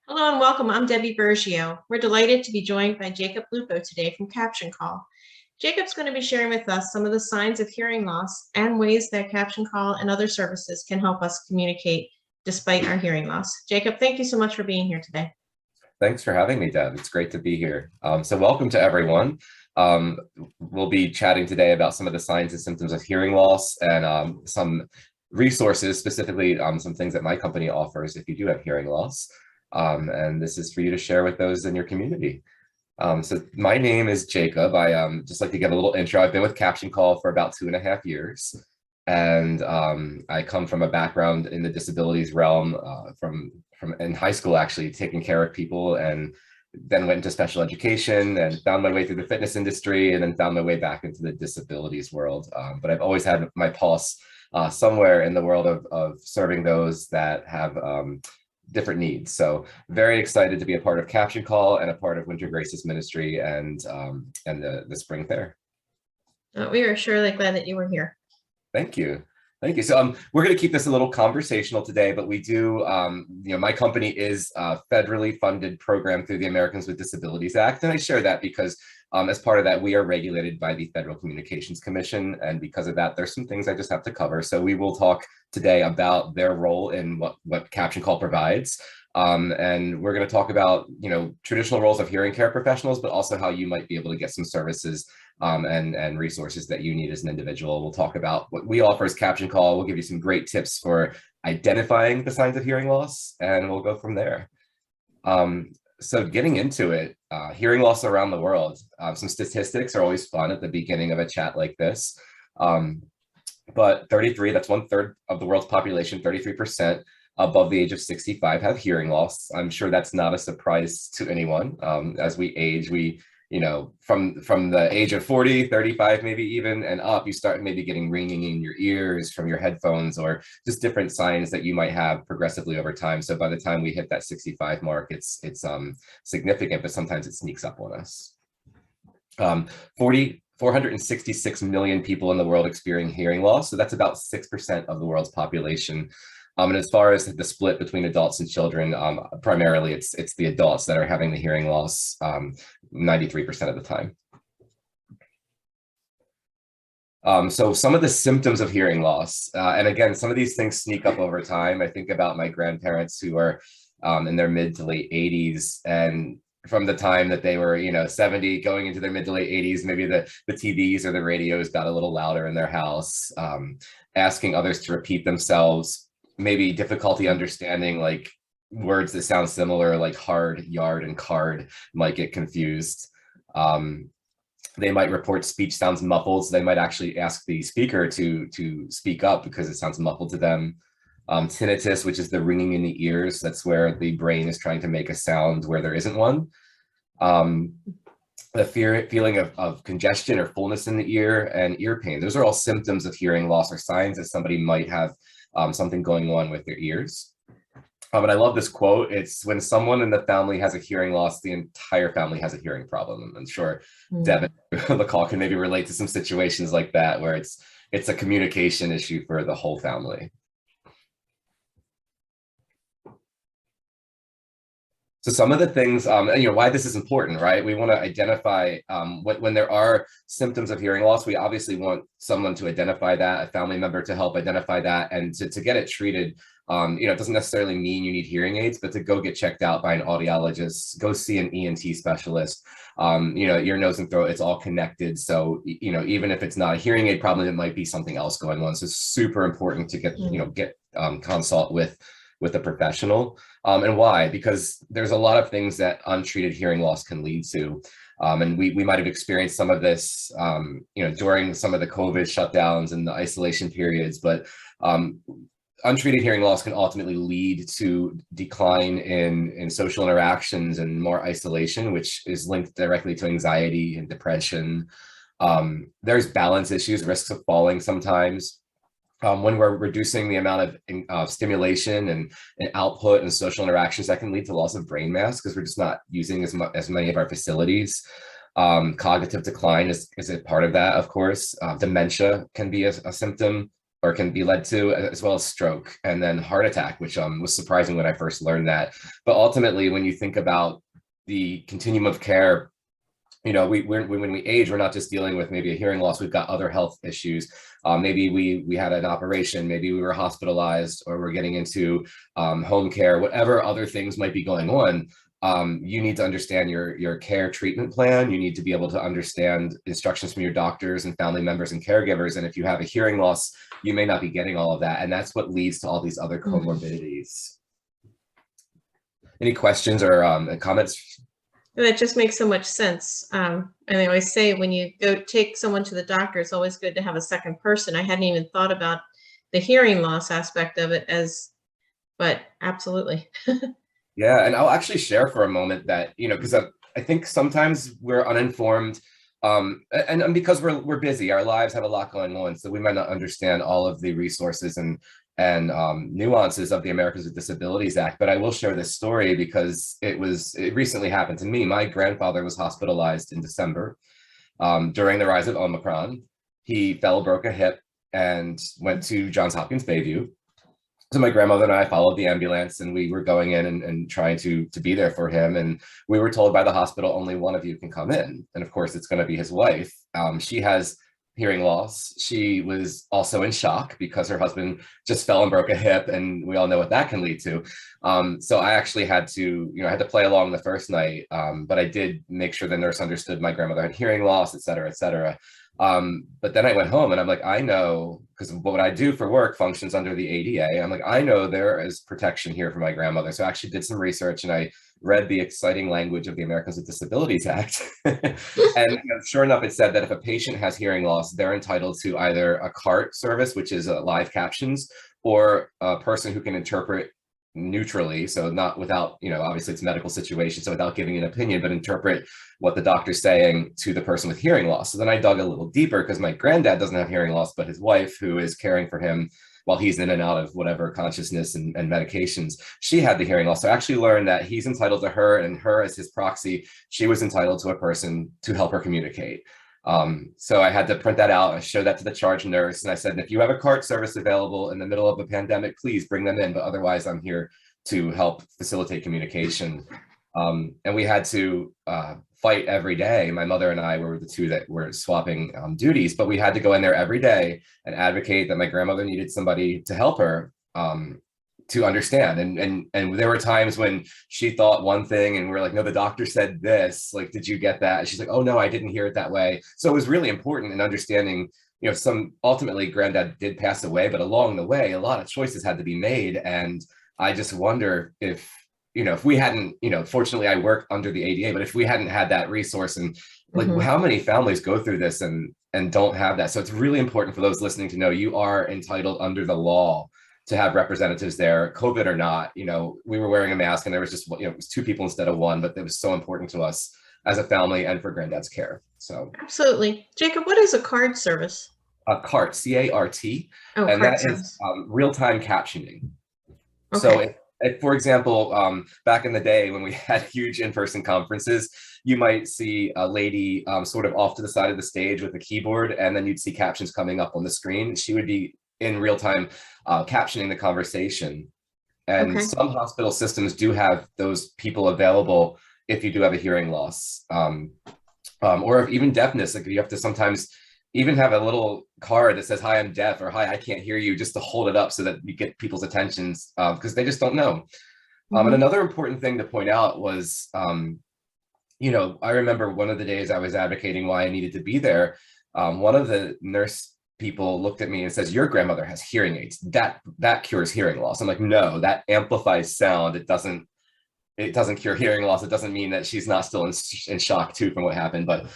Hello and welcome. I'm Debbie Bergio. We're delighted to be joined by Jacob Lupo today from Caption Call. Jacob's going to be sharing with us some of the signs of hearing loss and ways that Caption Call and other services can help us communicate despite our hearing loss. Jacob, thank you so much for being here today. Thanks for having me, Deb. It's great to be here. So welcome to everyone. We'll be chatting today about some of the signs and symptoms of hearing loss and some resources, specifically some things that my company offers if you do have hearing loss. And this is for you to share with those in your community. So my name is Jacob. I just like to give a little intro. I've been with Caption Call for about 2.5 years. And I come from a background in the disabilities realm from in high school, actually taking care of people, and then went into special education and found my way through the fitness industry and then found my way back into the disabilities world. But I've always had my pulse somewhere in the world of serving those that have different needs. So very excited to be a part of Caption Call and a part of Winter Graces Ministry and the Spring Fair. We are surely glad that you were here. Thank you. Thank you. So we're going to keep this a little conversational today, but we do, my company is a federally funded program through the Americans with Disabilities Act. And I share that because as part of that, we are regulated by the Federal Communications Commission. And because of that, there's some things I just have to cover. So we will talk today about their role in what Caption Call provides. And we're going to talk about, traditional roles of hearing care professionals, but also how you might be able to get some services and resources that you need as an individual. We'll talk about what we offer as Caption Call. We'll give you some great tips for identifying the signs of hearing loss, and we'll go from there. So getting into it, hearing loss around the world. Some statistics are always fun at the beginning of a chat like this. But 33, that's 1/3 of the world's population, 33% above the age of 65 have hearing loss. I'm sure that's not a surprise to anyone. As we age, from the age of 40, 35, maybe even, and up, you start maybe getting ringing in your ears from your headphones or just different signs that you might have progressively over time. So by the time we hit that 65 mark, it's significant, but sometimes it sneaks up on us. 466 million people in the world experiencing hearing loss. So that's about 6% of the world's population. And as far as the split between adults and children, primarily it's the adults that are having the hearing loss 93% of the time. So some of the symptoms of hearing loss, and again, some of these things sneak up over time. I think about my grandparents who are in their mid to late 80s, and from the time that they were, 70, going into their mid to late 80s, maybe the TVs or the radios got a little louder in their house, asking others to repeat themselves, maybe difficulty understanding like words that sound similar, like hard, yard, and card, might get confused. They might report speech sounds muffled. So they might actually ask the speaker to speak up because it sounds muffled to them. Tinnitus, which is the ringing in the ears. That's where the brain is trying to make a sound where there isn't one. The feeling of congestion or fullness in the ear, and ear pain. Those are all symptoms of hearing loss or signs that somebody might have something going on with their ears. And I love this quote. It's when someone in the family has a hearing loss, the entire family has a hearing problem. I'm sure Devin on the call can maybe relate to some situations like that where it's a communication issue for the whole family. So some of the things, why this is important, right? We want to identify when there are symptoms of hearing loss. We obviously want someone to identify that, a family member to help identify that, and to get it treated. It doesn't necessarily mean you need hearing aids, but to go get checked out by an audiologist, go see an ENT specialist. Your nose and throat, it's all connected. So, even if it's not a hearing aid problem, it might be something else going on. So it's super important to get consult with a professional. And why? Because there's a lot of things that untreated hearing loss can lead to. And we might have experienced some of this, during some of the COVID shutdowns and the isolation periods, but untreated hearing loss can ultimately lead to decline in social interactions and more isolation, which is linked directly to anxiety and depression. There's balance issues, risks of falling sometimes. When we're reducing the amount of stimulation and output and social interactions, that can lead to loss of brain mass because we're just not using as many of our facilities. Cognitive decline is a part of that, of course. Dementia can be a symptom or can be led to, as well as stroke and then heart attack, which was surprising when I first learned that. But ultimately, when you think about the continuum of care, you know, when we age, we're not just dealing with maybe a hearing loss, we've got other health issues. Maybe we had an operation, maybe we were hospitalized, or we're getting into home care, whatever other things might be going on. You need to understand your care treatment plan. You need to be able to understand instructions from your doctors and family members and caregivers. And if you have a hearing loss, you may not be getting all of that. And that's what leads to all these other comorbidities. Any questions or comments? That just makes so much sense. And I always say when you go take someone to the doctor, it's always good to have a second person. I hadn't even thought about the hearing loss aspect of it but absolutely. Yeah, and I'll actually share for a moment that, you know, because I think sometimes we're uninformed, and because we're busy, our lives have a lot going on, so we might not understand all of the resources and nuances of the Americans with Disabilities Act. But I will share this story because it recently happened to me. My grandfather was hospitalized in December during the rise of Omicron. He fell, broke a hip, and went to Johns Hopkins Bayview. So my grandmother and I followed the ambulance, and we were going in and trying to be there for him. And we were told by the hospital, only one of you can come in. And of course, it's going to be his wife. She has hearing loss. She was also in shock because her husband just fell and broke a hip, and we all know what that can lead to. So I actually had to, I had to play along the first night, but I did make sure the nurse understood my grandmother had hearing loss, et cetera, et cetera. But then I went home and I'm like, I know, because what I do for work functions under the ADA. I'm like, I know there is protection here for my grandmother. So I actually did some research and I read the exciting language of the Americans with Disabilities Act. And sure enough, it said that if a patient has hearing loss, they're entitled to either a CART service, which is live captions, or a person who can interpret neutrally, so not without, obviously it's a medical situation, so without giving an opinion, but interpret what the doctor's saying to the person with hearing loss. So then I dug a little deeper because my granddad doesn't have hearing loss, but his wife, who is caring for him while he's in and out of whatever consciousness and medications, she had the hearing loss. So I actually learned that he's entitled to her, and her as his proxy, she was entitled to a person to help her communicate. So I had to print that out. I showed that to the charge nurse, and I said, if you have a CART service available in the middle of a pandemic, please bring them in. But otherwise, I'm here to help facilitate communication. And we had to fight every day. My mother and I were the two that were swapping duties, but we had to go in there every day and advocate that my grandmother needed somebody to help her to understand. And there were times when she thought one thing and we're like, no, the doctor said this, like, did you get that? And she's like, oh no, I didn't hear it that way. So it was really important in understanding, ultimately granddad did pass away, but along the way, a lot of choices had to be made. And I just wonder if we hadn't, fortunately I work under the ADA, but if we hadn't had that resource, and like how many families go through this and don't have that. So it's really important for those listening to know you are entitled under the law to have representatives there, COVID or not. We were wearing a mask and there was just, it was two people instead of one, but it was so important to us as a family and for granddad's care. So absolutely. Jacob, what is a CART service? CART, C-A-R-T, and CART that service is real-time captioning. Okay. So if, for example, back in the day when we had huge in-person conferences, you might see a lady sort of off to the side of the stage with a keyboard, and then you'd see captions coming up on the screen. She would be in real time captioning the conversation. And some hospital systems do have those people available if you do have a hearing loss, or if even deafness. Like you have to sometimes even have a little card that says, hi, I'm deaf, or hi, I can't hear you, just to hold it up so that you get people's attentions, because they just don't know. And another important thing to point out was, I remember one of the days I was advocating why I needed to be there. One of the nurse people looked at me and says, your grandmother has hearing aids. That cures hearing loss. I'm like, no, that amplifies sound. It doesn't cure hearing loss. It doesn't mean that she's not still in shock too from what happened. But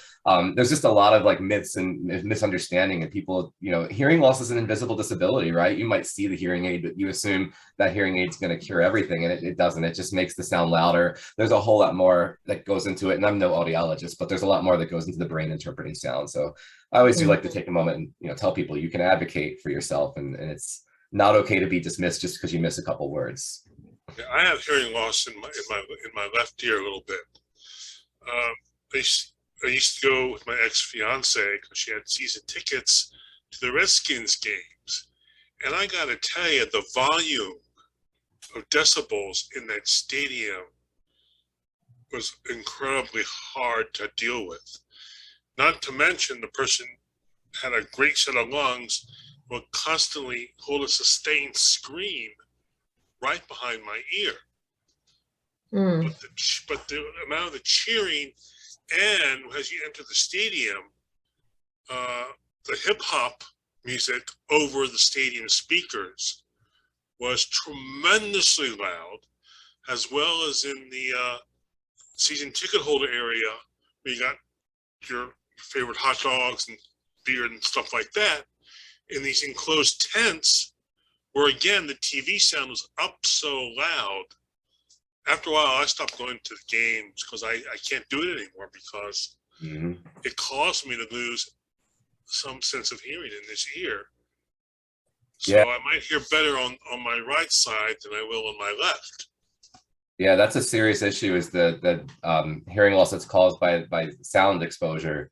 there's just a lot of like myths and misunderstanding, and people, hearing loss is an invisible disability, right? You might see the hearing aid, but you assume that hearing aid's going to cure everything, and it doesn't. It just makes the sound louder. There's a whole lot more that goes into it, and I'm no audiologist, but there's a lot more that goes into the brain interpreting sound. So I always do like to take a moment and tell people you can advocate for yourself, and it's not okay to be dismissed just because you miss a couple words. Yeah, I have hearing loss in my left ear a little bit. I used to go with my ex-fiance because she had season tickets to the Redskins games, And I gotta tell you, the volume of decibels in that stadium was incredibly hard to deal with. Not to mention the person had a great set of lungs, would constantly hold a sustained scream right behind my ear. Mm. But the amount of the cheering, and as you enter the stadium, the hip hop music over the stadium speakers was tremendously loud, as well as in the season ticket holder area where you got your favorite hot dogs and beer and stuff like that, in these enclosed tents where again the TV sound was up so loud. After a while, I stopped going to the games because I can't do it anymore because it caused me to lose some sense of hearing in this ear. So Yeah. I might hear better on my right side than I will on my left. Yeah, that's a serious issue, is the hearing loss that's caused by sound exposure.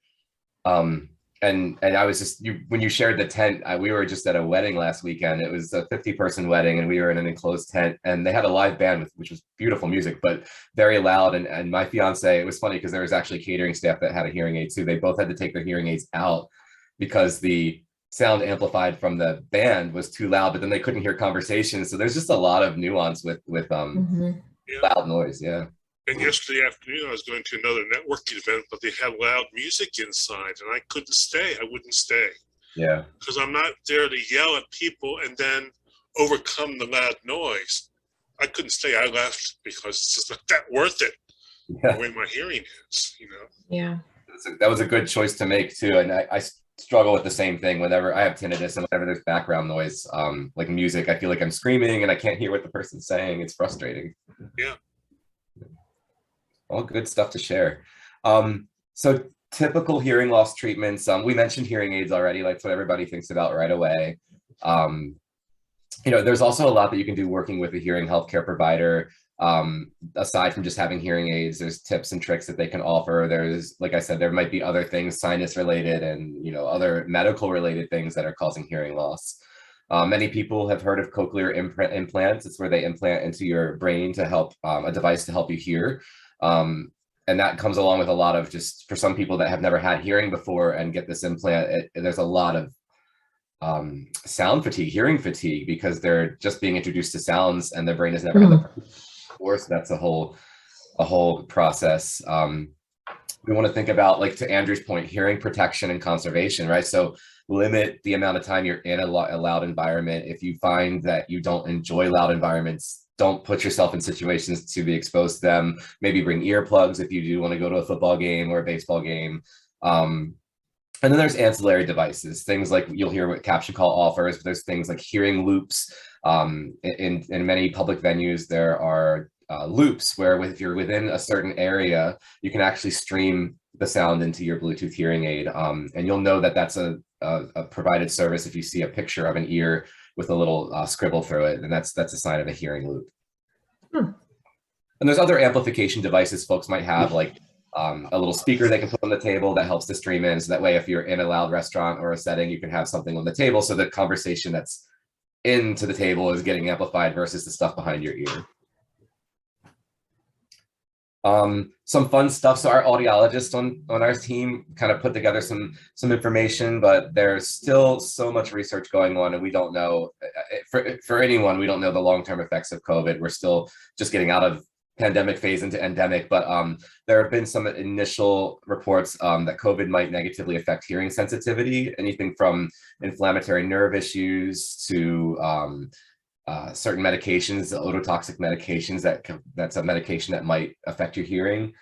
And I was just, when you shared the tent, we were just at a wedding last weekend. It was a 50-person wedding, and we were in an enclosed tent, and they had a live band which was beautiful music, but very loud. And my fiance, it was funny because there was actually catering staff that had a hearing aid too. They both had to take their hearing aids out because the sound amplified from the band was too loud, but then they couldn't hear conversations. So there's just a lot of nuance with loud noise. Yeah. And yesterday afternoon, I was going to another networking event, but they had loud music inside, and I couldn't stay. I wouldn't stay. Yeah. Because I'm not there to yell at people and then overcome the loud noise. I couldn't stay. I left because it's just not that worth it. Yeah. The way my hearing is, Yeah. That was a good choice to make too. And I struggle with the same thing whenever I have tinnitus and whenever there's background noise, like music, I feel like I'm screaming and I can't hear what the person's saying. It's frustrating. Yeah. All good stuff to share. So typical hearing loss treatments, we mentioned hearing aids already, like what everybody thinks about right away. There's also a lot that you can do working with a hearing healthcare provider. Aside from just having hearing aids, there's tips and tricks that they can offer. There's, like I said, there might be other things, sinus related and, other medical related things that are causing hearing loss. Many people have heard of cochlear implants. It's where they implant into your brain to help, a device to help you hear. And that comes along with a lot of, just for some people that have never had hearing before and get this implant, there's a lot of sound fatigue, hearing fatigue, because they're just being introduced to sounds and their brain has never had that before. So that's a whole process. We want to think about, like to Andrew's point, hearing protection and conservation, right? So limit the amount of time you're in a loud environment. If you find that you don't enjoy loud environments, don't put yourself in situations to be exposed to them. Maybe bring earplugs if you do want to go to a football game or a baseball game. And then there's ancillary devices, things like you'll hear what Caption Call offers, but there's things like hearing loops. In many public venues, there are loops where if you're within a certain area, you can actually stream the sound into your Bluetooth hearing aid. And you'll know that that's a provided service if you see a picture of an ear with a little scribble through it, and that's a sign of a hearing loop. And there's other amplification devices folks might have, like a little speaker they can put on the table that helps to stream in. So that way, if you're in a loud restaurant or a setting, you can have something on the table so the conversation that's into the table is getting amplified versus the stuff behind your ear. Some fun stuff. So our audiologist on our team kind of put together some information, but there's still so much research going on, and we don't know, for anyone, we don't know the long-term effects of COVID. We're still just getting out of pandemic phase into endemic, but there have been some initial reports that COVID might negatively affect hearing sensitivity, anything from inflammatory nerve issues to certain medications, ototoxic medications, that's a medication that might affect your hearing.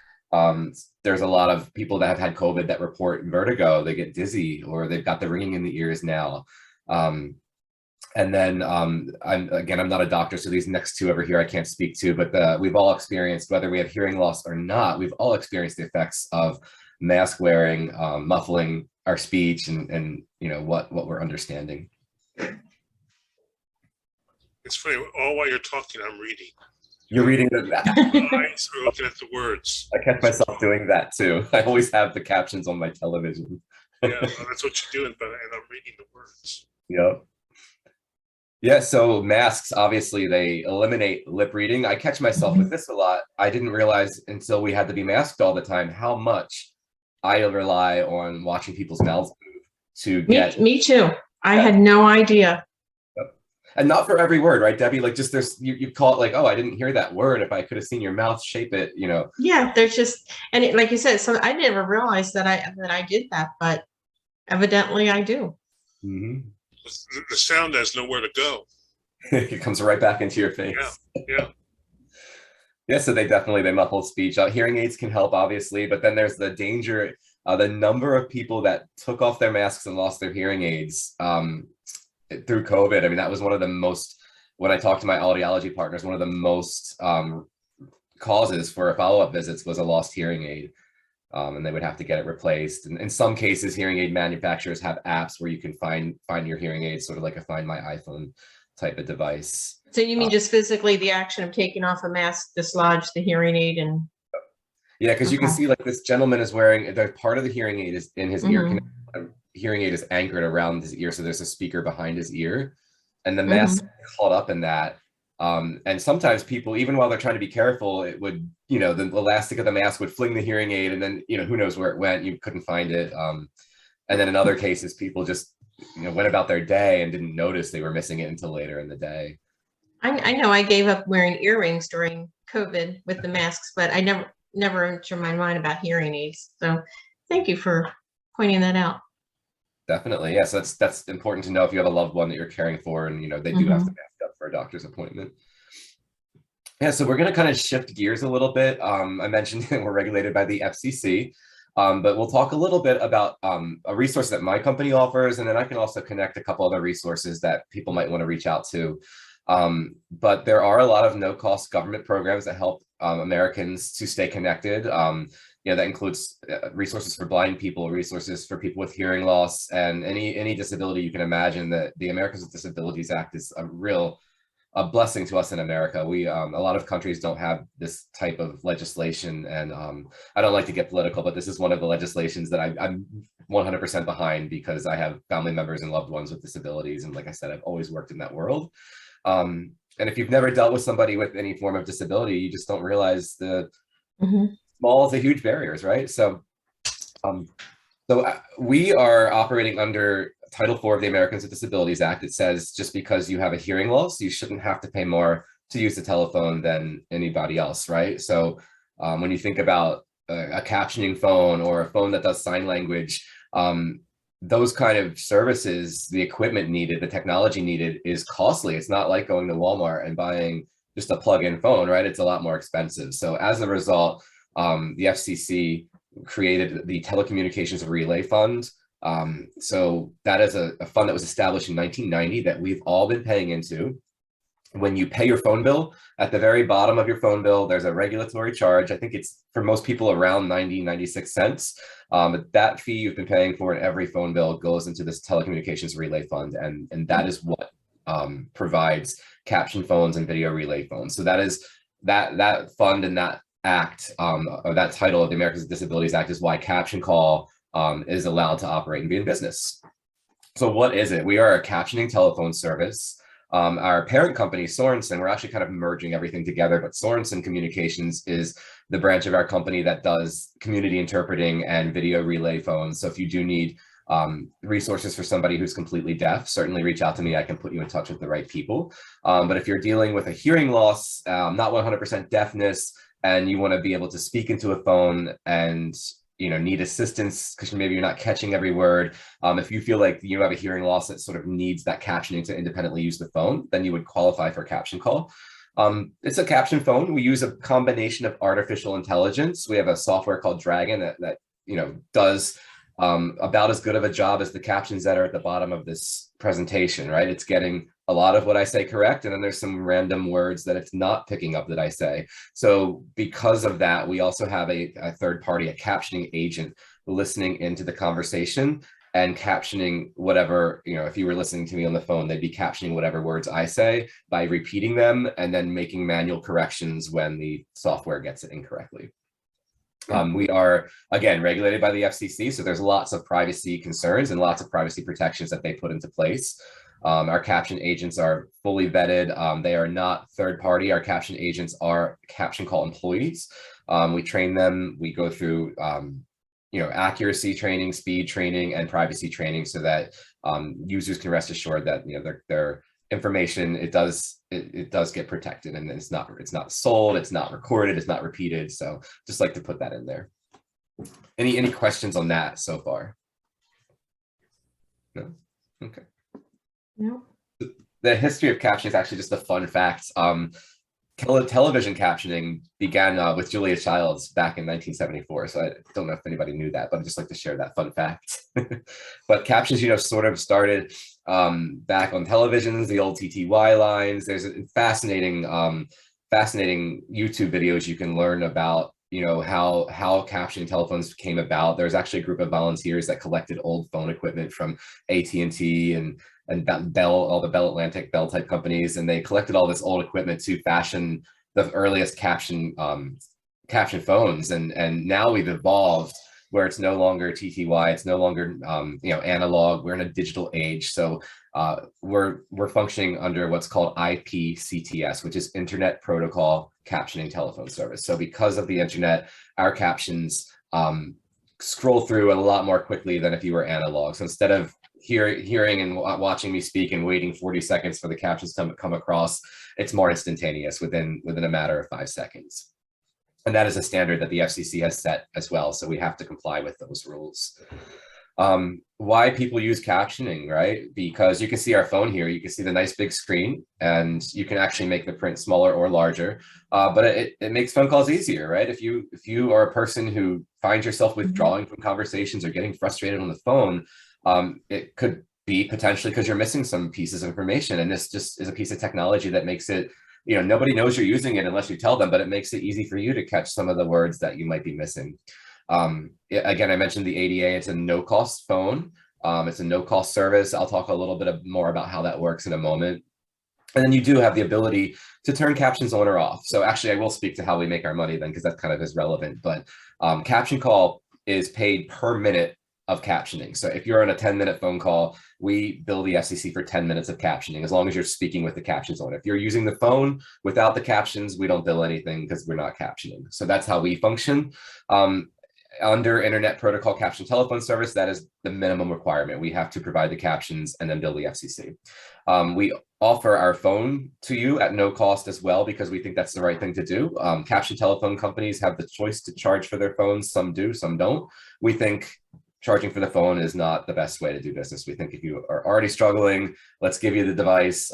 There's a lot of people that have had COVID that report vertigo, they get dizzy, or they've got the ringing in the ears now. And then I'm not a doctor, so these next two over here I can't speak to, but we've all experienced, whether we have hearing loss or not, we've all experienced the effects of mask wearing, muffling our speech, and what we're understanding. It's funny, all while you're talking, I'm reading. You're reading that. Eyes are looking at the words. I catch myself doing that too. I always have the captions on my television. Yeah, that's what you're doing, and I'm reading the words. Yep. Yeah, so masks, obviously, they eliminate lip reading. I catch myself with this a lot. I didn't realize until we had to be masked all the time how much I rely on watching people's mouths move to get Me too. I that. had no idea. And not for every word, right, Debbie? Like just there's you call it like, oh, I didn't hear that word. If I could have seen your mouth shape it, you know. Yeah, there's just, and like you said, so I never realized that I did that, but evidently I do. Mm-hmm. The sound has nowhere to go. It comes right back into your face. Yeah. Yeah, so they muffle speech. Hearing aids can help, obviously, but then there's the danger. The number of people that took off their masks and lost their hearing aids through COVID. I mean, that was one of the most, when I talked to my audiology partners, one of the most causes for follow-up visits was a lost hearing aid. And they would have to get it replaced. And in some cases, hearing aid manufacturers have apps where you can find your hearing aid, sort of like a Find My iPhone type of device. So you mean just physically the action of taking off a mask dislodged the hearing aid and? Yeah, because you can see like this gentleman is wearing, the part of the hearing aid is in his ear. Hearing aid is anchored around his ear, so there's a speaker behind his ear, and the mask caught up in that. And sometimes people, even while they're trying to be careful, it would, you know, the elastic of the mask would fling the hearing aid, and then, you know, who knows where it went, you couldn't find it. And then in other cases, people just, you know, went about their day and didn't notice they were missing it until later in the day. I know I gave up wearing earrings during COVID with the masks, but I never entered my mind about hearing aids. So thank you for pointing that out. Definitely. Yes, that's important to know if you have a loved one that you're caring for, and, you know, they do have to mask up for a doctor's appointment. Yeah, so we're going to kind of shift gears a little bit. I mentioned we're regulated by the FCC, but we'll talk a little bit about a resource that my company offers, and then I can also connect a couple other resources that people might want to reach out to. But there are a lot of no-cost government programs that help Americans to stay connected. You know, that includes resources for blind people, resources for people with hearing loss, and any disability you can imagine. That the Americans with Disabilities Act is a blessing to us in America. We a lot of countries don't have this type of legislation, and I don't like to get political, but this is one of the legislations that I'm 100% behind, because I have family members and loved ones with disabilities, and like I said, I've always worked in that world. And if you've never dealt with somebody with any form of disability, you just don't realize the small to huge barriers, right? So, we are operating under Title IV of the Americans with Disabilities Act. It says just because you have a hearing loss, you shouldn't have to pay more to use the telephone than anybody else, right? So when you think about a captioning phone or a phone that does sign language, those kind of services, the equipment needed, the technology needed is costly. It's not like going to Walmart and buying just a plug-in phone, right? It's a lot more expensive. So as a result, the FCC created the Telecommunications Relay Fund. So that is a fund that was established in 1990 that we've all been paying into. When you pay your phone bill, at the very bottom of your phone bill, there's a regulatory charge. I think it's for most people around 96 cents. But that fee you've been paying for in every phone bill goes into this Telecommunications Relay Fund. And that is what provides caption phones and video relay phones. So that is that fund and that act, or that title of the Americans with Disabilities Act, is why Caption Call is allowed to operate and be in business. So what is it? We are a captioning telephone service. Our parent company, Sorensen, we're actually kind of merging everything together, but Sorensen Communications is the branch of our company that does community interpreting and video relay phones. So if you do need resources for somebody who's completely deaf, certainly reach out to me. I can put you in touch with the right people. But if you're dealing with a hearing loss, not 100% deafness, and you want to be able to speak into a phone and, you know, need assistance because maybe you're not catching every word. If you feel like you have a hearing loss that sort of needs that captioning to independently use the phone, then you would qualify for Caption Call. It's a caption phone. We use a combination of artificial intelligence. We have a software called Dragon that you know, does about as good of a job as the captions that are at the bottom of this presentation, right? It's getting a lot of what I say correct, and then there's some random words that it's not picking up that I say. So because of that, we also have a third party, a captioning agent, listening into the conversation and captioning whatever, you know, if you were listening to me on the phone, they'd be captioning whatever words I say by repeating them and then making manual corrections when the software gets it incorrectly. We are, again, regulated by the FCC, so there's lots of privacy concerns and lots of privacy protections that they put into place. Our caption agents are fully vetted. They are not third party. Our caption agents are caption call employees. We train them. We go through accuracy training, speed training, and privacy training so that users can rest assured that their information, it does get protected, and it's not sold, it's not recorded, it's not repeated. So just like to put that in there. Any questions on that so far? No? Okay. No. The history of captioning is actually just a fun fact. Television captioning began with Julia Childs back in 1974. So I don't know if anybody knew that, but I'd just like to share that fun fact. But captions, sort of started back on televisions, the old TTY lines. There's a fascinating YouTube videos you can learn about, how captioning telephones came about. There's actually a group of volunteers that collected old phone equipment from AT&T and Bell, all the Bell Atlantic, Bell type companies, and they collected all this old equipment to fashion the earliest caption phones. And now we've evolved where it's no longer TTY, it's no longer analog. We're in a digital age, so we're functioning under what's called IPCTS, which is Internet Protocol Captioning Telephone Service. So because of the internet, our captions scroll through a lot more quickly than if you were analog. So instead of hearing and watching me speak and waiting 40 seconds for the captions to come across, it's more instantaneous within a matter of 5 seconds. And that is a standard that the FCC has set as well. So we have to comply with those rules. Why people use captioning, right? Because you can see our phone here, you can see the nice big screen, and you can actually make the print smaller or larger, but it makes phone calls easier, right? If you are a person who finds yourself withdrawing from conversations or getting frustrated on the phone, it could be potentially because you're missing some pieces of information. And this just is a piece of technology that makes it, nobody knows you're using it unless you tell them, but it makes it easy for you to catch some of the words that you might be missing. Again, I mentioned the ADA, it's a no-cost phone. It's a no-cost service. I'll talk a little bit more about how that works in a moment. And then you do have the ability to turn captions on or off. So actually, I will speak to how we make our money then, because that kind of is relevant. But caption call is paid per minute of captioning. So if you're on a 10-minute phone call, we bill the FCC for 10 minutes of captioning, as long as you're speaking with the captions on. If you're using the phone without the captions, we don't bill anything because we're not captioning. So that's how we function. Under Internet Protocol Caption Telephone Service, that is the minimum requirement. We have to provide the captions and then bill the FCC. We offer our phone to you at no cost as well, because we think that's the right thing to do. Caption telephone companies have the choice to charge for their phones. Some do, some don't. We think charging for the phone is not the best way to do business. We think if you are already struggling, let's give you the device.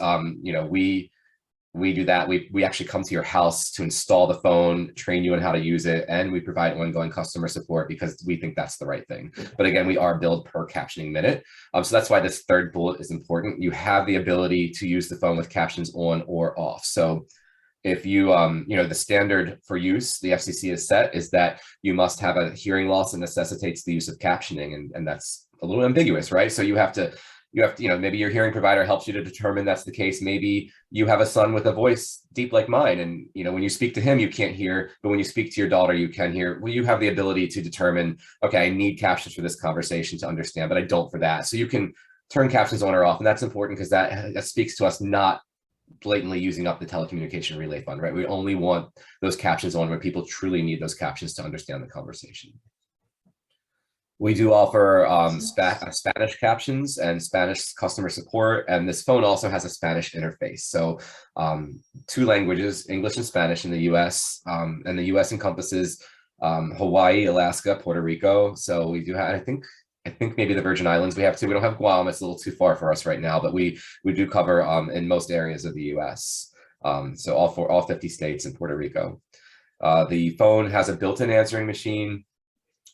We do that. We actually come to your house to install the phone, train you on how to use it, and we provide ongoing customer support because we think that's the right thing. But again, we are billed per captioning minute. So that's why this third bullet is important. You have the ability to use the phone with captions on or off. So if you, the standard for use, the FCC has set is that you must have a hearing loss that necessitates the use of captioning. And that's a little ambiguous, right? So you have to, maybe your hearing provider helps you to determine that's the case. Maybe you have a son with a voice deep like mine, and when you speak to him, you can't hear, but when you speak to your daughter, you can hear. Well, you have the ability to determine, okay, I need captions for this conversation to understand, but I don't for that. So you can turn captions on or off, and that's important because that speaks to us not blatantly using up the telecommunication relay fund, right? We only want those captions on when people truly need those captions to understand the conversation. We do offer Spanish captions and Spanish customer support, and this phone also has a Spanish interface. So 2 languages, English and Spanish in the US, and the US encompasses Hawaii, Alaska, Puerto Rico. So we do have, I think maybe the Virgin Islands we have too. We don't have Guam, it's a little too far for us right now, but we do cover in most areas of the US. So all 50 states and Puerto Rico. The phone has a built-in answering machine,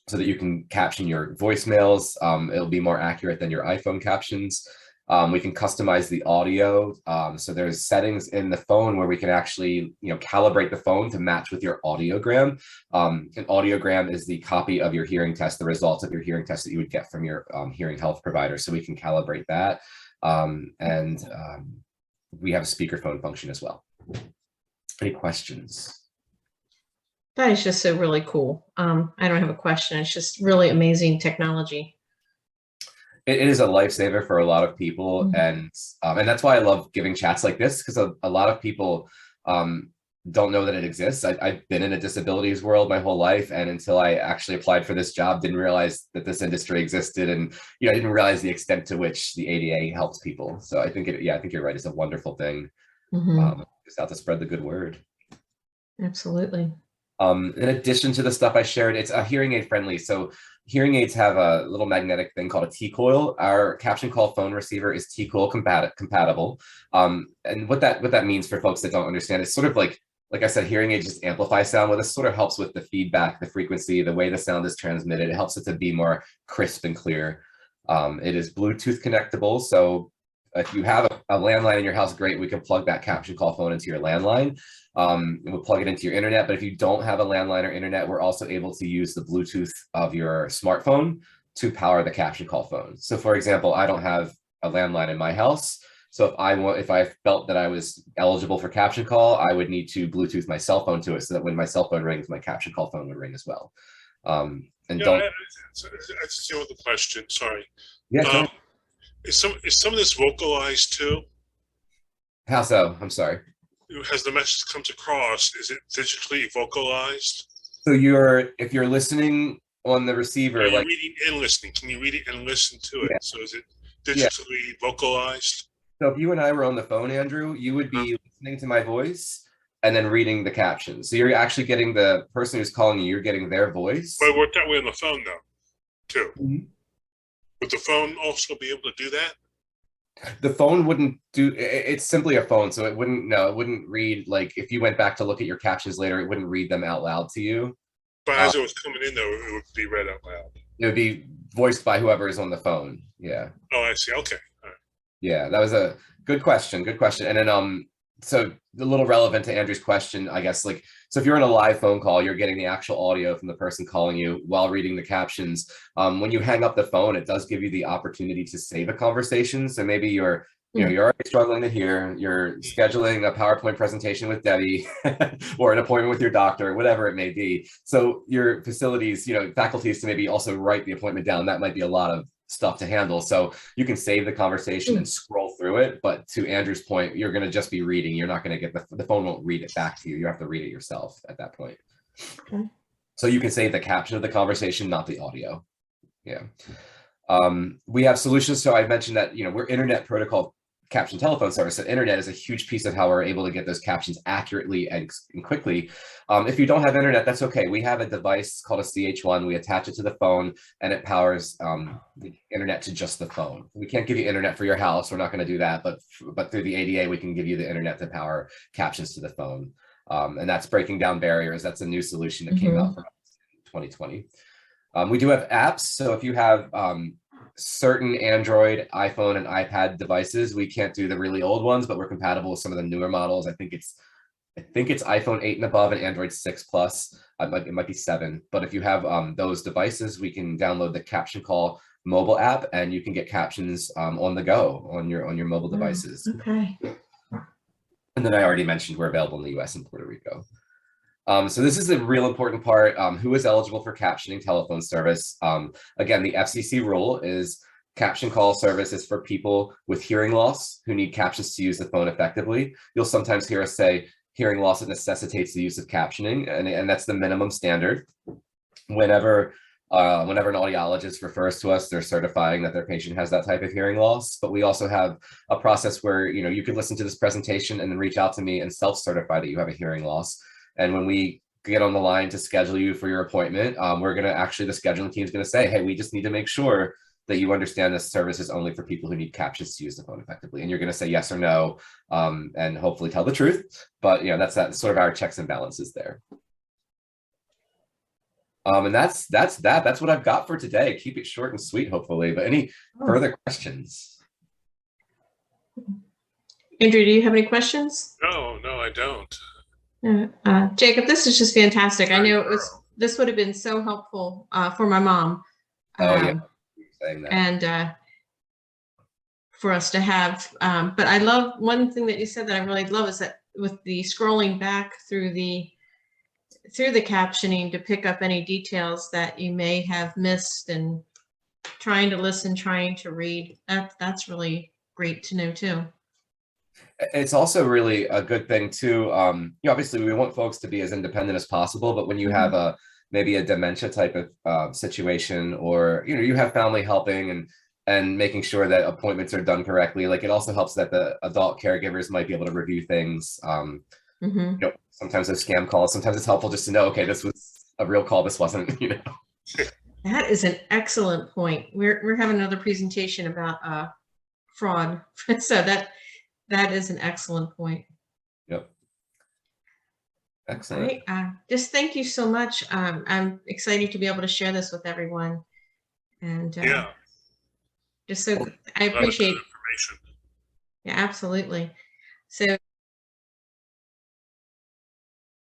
so that you can caption your voicemails. It'll be more accurate than your iPhone captions. We can customize the audio. So there's settings in the phone where we can actually, calibrate the phone to match with your audiogram. An audiogram is the copy of your hearing test, the results of your hearing test that you would get from your hearing health provider. So we can calibrate that. We have a speakerphone function as well. Any questions? That is just so really cool. I don't have a question. It's just really amazing technology. It is a lifesaver for a lot of people, and that's why I love giving chats like this, because a lot of people don't know that it exists. I've been in a disabilities world my whole life, and until I actually applied for this job, didn't realize that this industry existed, and I didn't realize the extent to which the ADA helps people. So I think I think you're right. It's a wonderful thing. Just out to spread the good word. Absolutely. In addition to the stuff I shared, it's a hearing aid friendly. So hearing aids have a little magnetic thing called a T-coil. Our caption call phone receiver is T-coil compatible. And what that means for folks that don't understand, it's sort of like I said, hearing aids just amplify sound. Well, this sort of helps with the feedback, the frequency, the way the sound is transmitted. It helps it to be more crisp and clear. It is Bluetooth connectable. So if you have a landline in your house, great, we can plug that caption call phone into your landline. We'll plug it into your internet. But if you don't have a landline or internet, we're also able to use the Bluetooth of your smartphone to power the caption call phone. So for example, I don't have a landline in my house. So if I felt that I was eligible for caption call, I would need to Bluetooth my cell phone to it, so that when my cell phone rings, my caption call phone would ring as well. And Yeah, don't. I just deal with the question. Sorry. Yeah. Sure. Is some of this vocalized too? How so? I'm sorry. As the message comes across, is it digitally vocalized? So if you're listening on the receiver, Are you like reading and listening? Can you read it and listen to it? Yeah. So is it digitally vocalized? so if you and I were on the phone, Andrew, you would be listening to my voice and then reading the captions. So you're actually getting the person who's calling you, you're getting their voice. But it worked that way on the phone though, too. Mhm. Would the phone also be able to do that? The phone wouldn't do, it's simply a phone. So it wouldn't read, like if you went back to look at your captions later, it wouldn't read them out loud to you. But as it was coming in though, it would be read out loud. It would be voiced by whoever is on the phone. Yeah. Oh, I see. Okay. All right. Yeah, that was a good question. Good question. And then so a little relevant to Andrew's question, I guess, like, so if you're on a live phone call, you're getting the actual audio from the person calling you while reading the captions. When you hang up the phone, it does give you the opportunity to save a conversation. So maybe you're already struggling to hear, you're scheduling a PowerPoint presentation with Debbie or an appointment with your doctor, whatever it may be. So your facilities, faculties to maybe also write the appointment down. That might be a lot of stuff to handle. So you can save the conversation and scroll through it. But to Andrew's point, you're going to just be reading. You're not going to get the phone won't read it back to you. You have to read it yourself at that point. Okay. So you can save the caption of the conversation, not the audio. Yeah. We have solutions. So I mentioned that, we're internet protocol caption telephone service. So internet is a huge piece of how we're able to get those captions accurately and quickly. If you don't have internet, that's okay. We have a device called a CH1. We attach it to the phone and it powers the internet to just the phone. We can't give you internet for your house. We're not going to do that. But through the ADA, we can give you the internet to power captions to the phone. And that's breaking down barriers. That's a new solution that came out from 2020. We do have apps. So if you have certain Android, iPhone, and iPad devices, we can't do the really old ones, but we're compatible with some of the newer models. I think it's iPhone 8 and above and Android 6 Plus. It might be 7. But if you have those devices, we can download the Caption Call mobile app, and you can get captions on the go on your mobile devices. Okay. And then I already mentioned we're available in the US and Puerto Rico. So this is a real important part. Who is eligible for captioning telephone service? Again, the FCC rule is caption call service is for people with hearing loss who need captions to use the phone effectively. You'll sometimes hear us say hearing loss that necessitates the use of captioning, and that's the minimum standard. Whenever an audiologist refers to us, they're certifying that their patient has that type of hearing loss. But we also have a process where you could listen to this presentation and then reach out to me and self-certify that you have a hearing loss. And when we get on the line to schedule you for your appointment, the scheduling team is going to say, hey, we just need to make sure that you understand this service is only for people who need captions to use the phone effectively. And you're going to say yes or no, and hopefully tell the truth. But that's sort of our checks and balances there. And that's what I've got for today. Keep it short and sweet, hopefully. But any further questions? Andrew, do you have any questions? No, I don't. Jacob, this is just fantastic. I know this would have been so helpful for my mom. Saying that. And for us to have, but I love one thing that you said that I really love is that with the scrolling back through the captioning to pick up any details that you may have missed, and trying to listen, trying to read. That's really great to know too. It's also really a good thing too. Obviously we want folks to be as independent as possible, but when you have maybe a dementia type of situation, or you have family helping and making sure that appointments are done correctly, like it also helps that the adult caregivers might be able to review things. Sometimes those scam calls, sometimes it's helpful just to know, okay, this was a real call, this wasn't. That is an excellent point. We're having another presentation about fraud, so that is an excellent point. Yep. All Excellent. right, just thank you so much. I'm excited to be able to share this with everyone, and Yeah, just so I a lot of good appreciate. information. Yeah, absolutely. So